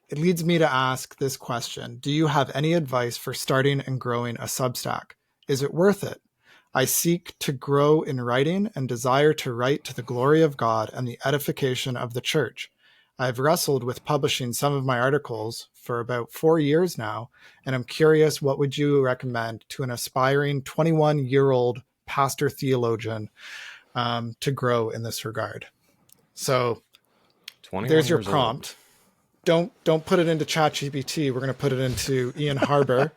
It leads me to ask this question. Do you have any advice for starting and growing a Substack? Is it worth it? I seek to grow in writing and desire to write to the glory of God and the edification of the church. I've wrestled with publishing some of my articles for about 4 years now, and I'm curious, what would you recommend to an aspiring 21-year-old pastor theologian to grow in this regard? So there's your prompt. Don't put it into ChatGPT. We're going to put it into Ian Harber,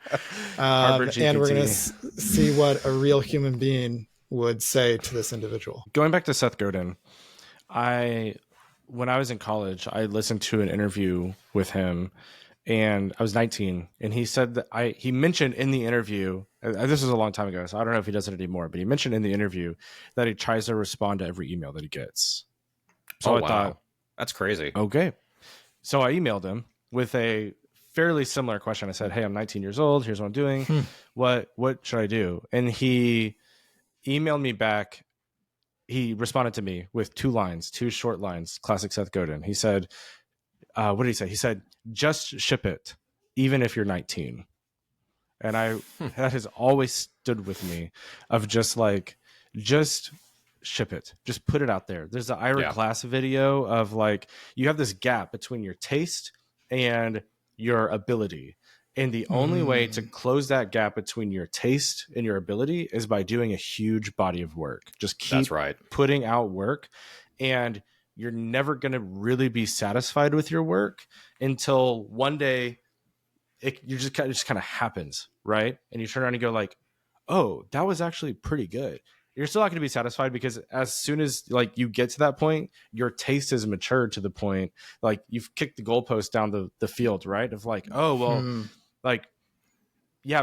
and we're going to see what a real human being would say to this individual. Going back to Seth Godin, when I was in college, I listened to an interview with him, and I was 19, and he said that he mentioned in the interview, this was a long time ago, so I don't know if he does it anymore, but he mentioned in the interview that he tries to respond to every email that he gets. So I thought, that's crazy. Okay. So I emailed him with a fairly similar question. I said, hey, I'm 19 years old. Here's what I'm doing. What should I do? And he emailed me back. He responded to me with 2 short lines, classic Seth Godin. He said, what did he say? He said, just ship it, even if you're 19. And that has always stood with me, of just ship it. Just put it out there. There's the Ira Yeah. Glass video of like, you have this gap between your taste and your ability. And the only way to close that gap between your taste and your ability is by doing a huge body of work. Just keep That's right. putting out work, and you're never going to really be satisfied with your work until one day it just kind of happens, right? And you turn around and go like, oh, that was actually pretty good. You're still not going to be satisfied, because as soon as like you get to that point, your taste is matured to the point like you've kicked the goalpost down the field, right? Of like, oh, well, like, yeah,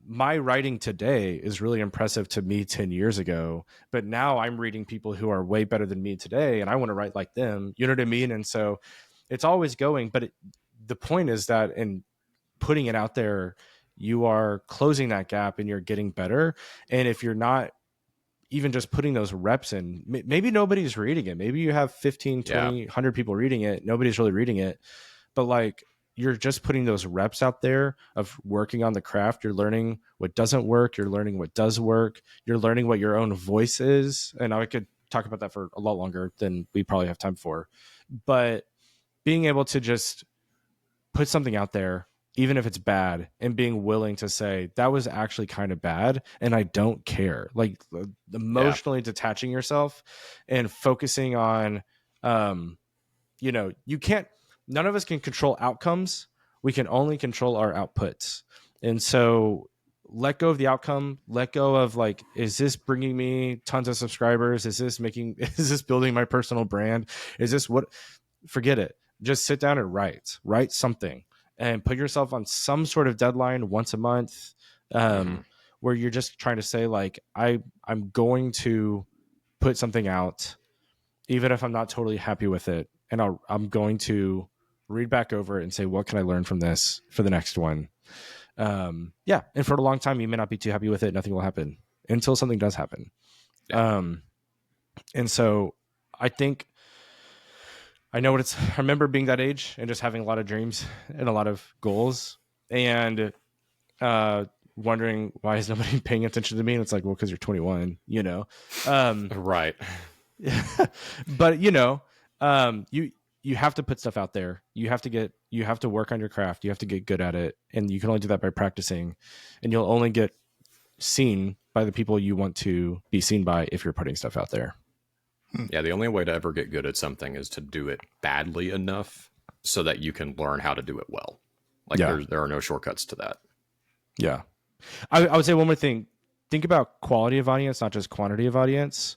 my writing today is really impressive to me 10 years ago, but now I'm reading people who are way better than me today, and I want to write like them. You know what I mean? And so it's always going, but the point is that in putting it out there, you are closing that gap and you're getting better. And if you're not even just putting those reps in, maybe nobody's reading it. Maybe you have 15, 20, 100 people reading it. Nobody's really reading it. But like, you're just putting those reps out there of working on the craft. You're learning what doesn't work. You're learning what does work. You're learning what your own voice is. And I could talk about that for a lot longer than we probably have time for. But being able to just put something out there, even if it's bad, and being willing to say that was actually kind of bad and I don't care, like emotionally detaching yourself and focusing on, you know, none of us can control outcomes. We can only control our outputs. And so let go of the outcome, let go of like, is this bringing me tons of subscribers? Is this building my personal brand? Is this forget it. Just sit down and write something. And put yourself on some sort of deadline once a month, where you're just trying to say like, I'm going to put something out, even if I'm not totally happy with it. And I'm going to read back over it and say, what can I learn from this for the next one? And for a long time, you may not be too happy with it. Nothing will happen until something does happen. Yeah. And so I know I remember being that age and just having a lot of dreams and a lot of goals, and wondering, why is nobody paying attention to me? And it's like, well, because you're 21, you know? Right. But you know, you have to put stuff out there. You have to work on your craft. You have to get good at it. And you can only do that by practicing, and you'll only get seen by the people you want to be seen by if you're putting stuff out there. Yeah, the only way to ever get good at something is to do it badly enough so that you can learn how to do it well. Like there are no shortcuts to that. Yeah. I would say one more thing. Think about quality of audience, not just quantity of audience.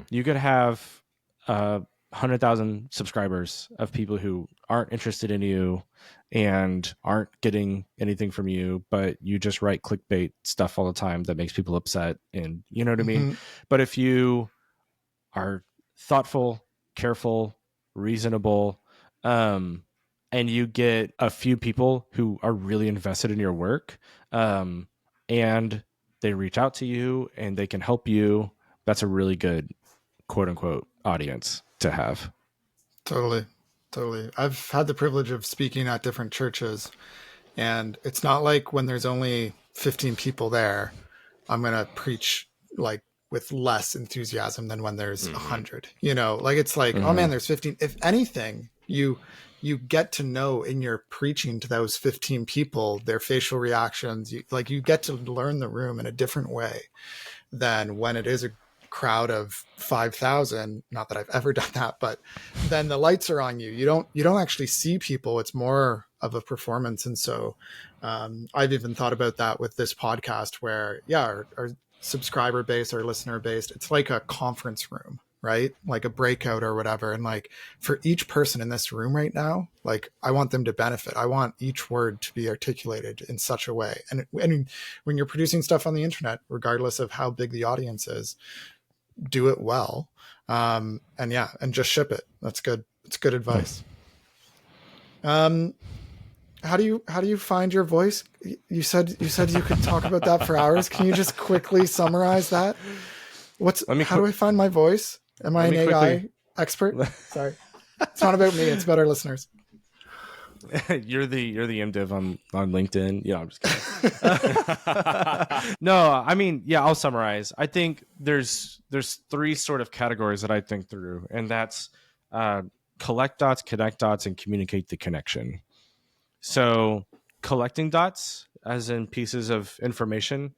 You could have 100,000 subscribers of people who aren't interested in you and aren't getting anything from you, but you just write clickbait stuff all the time that makes people upset. And you know what I mean? But if you are thoughtful, careful, reasonable, and you get a few people who are really invested in your work, and they reach out to you and they can help you, that's a really good quote unquote audience to have. Totally. I've had the privilege of speaking at different churches, and it's not like when there's only 15 people there, I'm going to preach like with less enthusiasm than when there's 100, you know, like it's like, oh man, there's 15. If anything, you get to know in your preaching to those 15 people, their facial reactions, you get to learn the room in a different way than when it is a crowd of 5,000. Not that I've ever done that, but then the lights are on you. You don't actually see people. It's more of a performance. And so I've even thought about that with this podcast where, our subscriber base or listener based, it's like a conference room, right? Like a breakout or whatever. And like for each person in this room right now, like I want them to benefit. I want each word to be articulated in such a way. And when you're producing stuff on the internet, regardless of how big the audience is, do it well. And just ship it. That's good. It's good advice. How do you find your voice? You said you could talk about that for hours. Can you just quickly summarize that? How do I find my voice? Am I an AI expert? Sorry. It's not about me. It's about our listeners. You're the MDiv on LinkedIn. Yeah, I'm just kidding. No, I mean, yeah, I'll summarize. I think there's three sort of categories that I think through, and that's collect dots, connect dots, and communicate the connection. So collecting dots, as in pieces of information,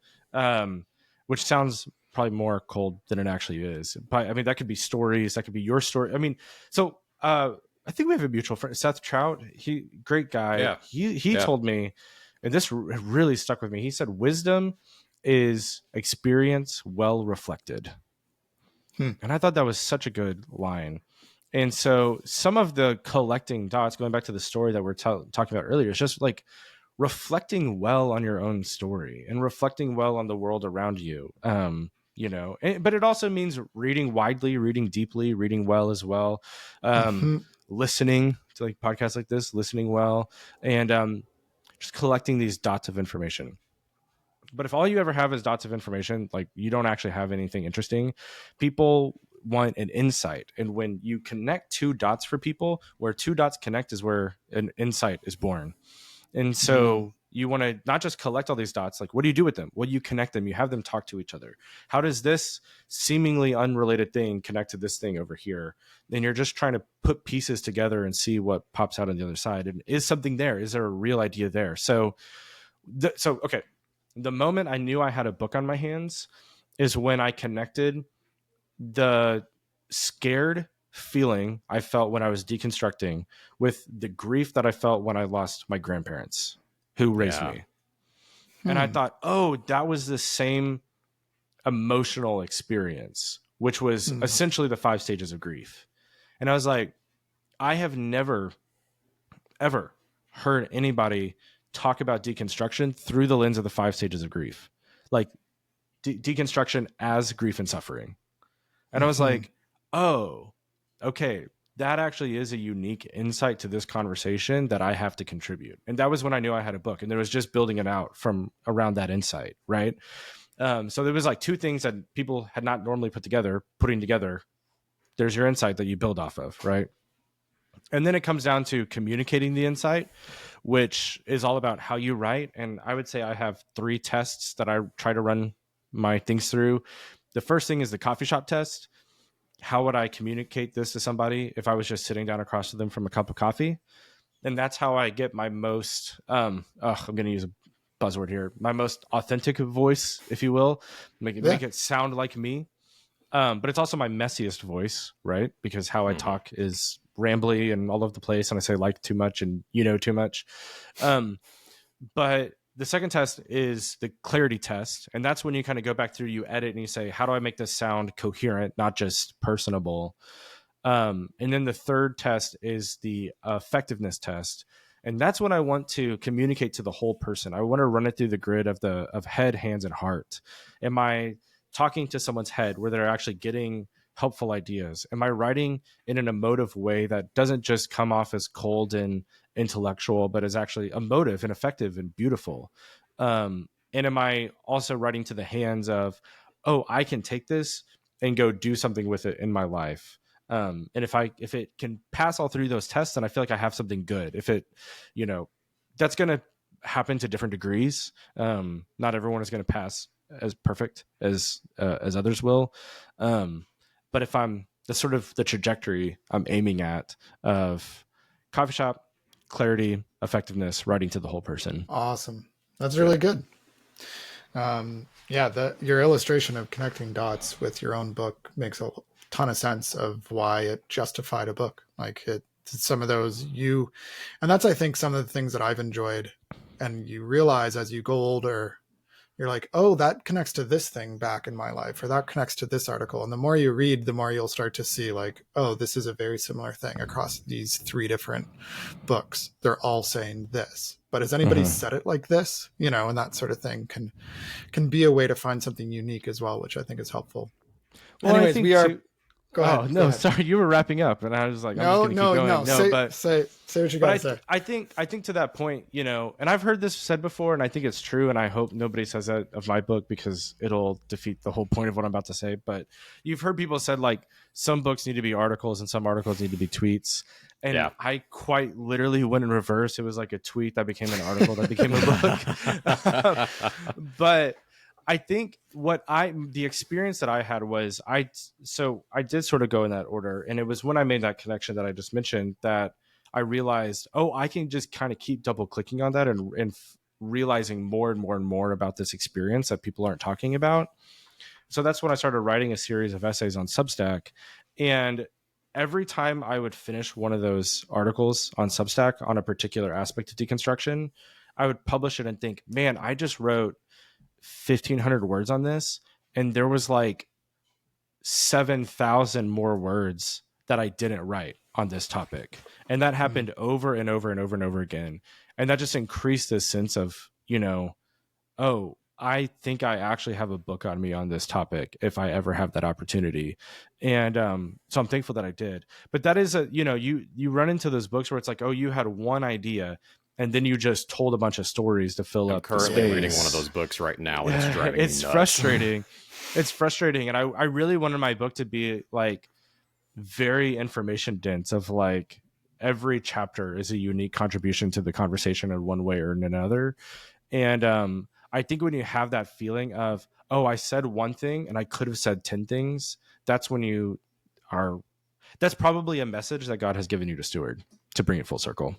which sounds probably more cold than it actually is. But I mean, that could be stories, that could be your story. I mean, so I think we have a mutual friend, Seth Trout. He great guy. Yeah. He told me, and this really stuck with me. He said, "Wisdom is experience well reflected," and I thought that was such a good line. And so, some of the collecting dots, going back to the story that we're talking about earlier, is just like reflecting well on your own story and reflecting well on the world around you. You know, but it also means reading widely, reading deeply, reading well as well. Listening to like podcasts like this, listening well, and just collecting these dots of information. But if all you ever have is dots of information, like you don't actually have anything interesting, people want an insight. And when you connect two dots for people, where two dots connect is where an insight is born. And so you want to not just collect all these dots, like what do you do with them? What do you connect them? You have them talk to each other. How does this seemingly unrelated thing connect to this thing over here? And you're just trying to put pieces together and see what pops out on the other side. And is something there? Is there a real idea there? So okay. The moment I knew I had a book on my hands is when I connected the scared feeling I felt when I was deconstructing with the grief that I felt when I lost my grandparents who raised me. And I thought, oh, that was the same emotional experience, which was essentially the 5 stages of grief. And I was like, I have never, ever heard anybody talk about deconstruction through the lens of the 5 stages of grief, like deconstruction as grief and suffering. And I was like, oh, okay, that actually is a unique insight to this conversation that I have to contribute. And that was when I knew I had a book, and there was just building it out from around that insight, right? So there was like 2 things that people had not normally putting together. There's your insight that you build off of, right? And then it comes down to communicating the insight, which is all about how you write. And I would say I have 3 tests that I try to run my things through. The first thing is the coffee shop test. How would I communicate this to somebody if I was just sitting down across from them from a cup of coffee? And that's how I get my most, I'm going to use a buzzword here, my most authentic voice, if you will, make it sound like me. But it's also my messiest voice, right? Because how I talk is rambly and all over the place, and I say like too much and too much. But the second test is the clarity test, and that's when you kind of go back through, you edit, and you say, how do I make this sound coherent, not just personable? And then the third test is the effectiveness test, and that's when I want to communicate to the whole person. I want to run it through the grid of head, hands, and heart. Am I talking to someone's head where they're actually getting helpful ideas? Am I writing in an emotive way that doesn't just come off as cold and intellectual, but is actually emotive and effective and beautiful? And am I also writing to the hands of, oh, I can take this and go do something with it in my life? And if it can pass all 3 of those tests, then I feel like I have something good. If it, that's going to happen to different degrees. Not everyone is going to pass as perfect as others will. But if I'm the sort of the trajectory I'm aiming at of coffee shop, clarity, effectiveness, writing to the whole person. Awesome. That's really good. Your illustration of connecting dots with your own book makes a ton of sense of why it justified a book. Like some of those and that's, I think, some of the things that I've enjoyed. And you realize as you go older, you're like, oh, that connects to this thing back in my life, or that connects to this article. And the more you read, the more you'll start to see like, oh, this is a very similar thing across these 3 different books. They're all saying this, but has anybody said it like this? And that sort of thing can be a way to find something unique as well, which I think is helpful. Well, anyways, we are... Go ahead. Oh, no, sorry. You were wrapping up and I was like, no. Say what you got to say. I think to that point, and I've heard this said before, and I think it's true. And I hope nobody says that of my book, because it'll defeat the whole point of what I'm about to say. But you've heard people said like some books need to be articles and some articles need to be tweets. And Yeah. I quite literally went in reverse. It was like a tweet that became an article that became a book. But I think the experience that I had was I did sort of go in that order. And it was when I made that connection that I just mentioned that I realized, oh, I can just kind of keep double clicking on that and realizing more and more and more about this experience that people aren't talking about. So that's when I started writing a series of essays on Substack. And every time I would finish one of those articles on Substack on a particular aspect of deconstruction, I would publish it and think, man, I just wrote 1,500 words on this. And there was like 7,000 more words that I didn't write on this topic. And that happened over and over and over and over again. And that just increased this sense of, oh, I think I actually have a book on me on this topic if I ever have that opportunity. And so I'm thankful that I did. But that is you run into those books where it's like, oh, you had one idea and then you just told a bunch of stories to fill up the space. I'm currently reading one of those books right now, and it's driving me nuts. Frustrating. It's frustrating. And I really wanted my book to be like very information dense, of like every chapter is a unique contribution to the conversation in one way or another. And I think when you have that feeling of, oh, I said one thing and I could have said 10 things, that's when that's probably a message that God has given you to steward, to bring it full circle.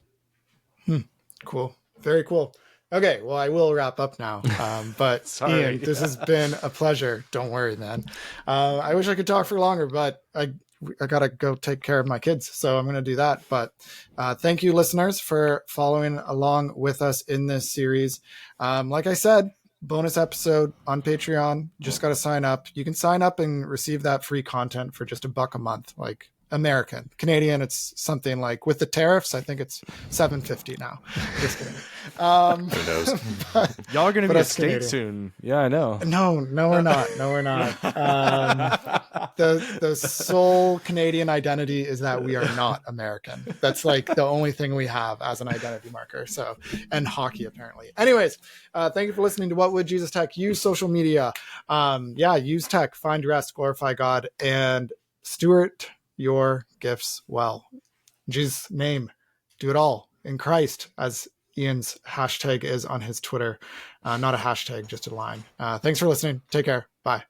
Cool. Very cool. Okay, well, I will wrap up now. But Sorry. Ian, this has been a pleasure. Don't worry, man. I wish I could talk for longer, but I gotta go take care of my kids, so I'm gonna do that. But thank you, listeners, for following along with us in this series. Like I said, bonus episode on Patreon. Just gotta sign up. You can sign up and receive that free content for just $1 a month, like American. Canadian, it's something like, with the tariffs, I think it's $7.50 now. Just kidding. Who knows? Y'all are going to be a state Canadian soon. Yeah, I know. No, we're not. No, we're not. The sole Canadian identity is that we are not American. That's like the only thing we have as an identity marker. So, and hockey apparently. Anyways, thank you for listening to What Would Jesus Tech? Use social media. Use tech, find rest, glorify God, and steward your gifts well. In Jesus' name, do it all in Christ, as Ian's hashtag is on his Twitter. Not a hashtag, just a line. Thanks for listening. Take care. Bye.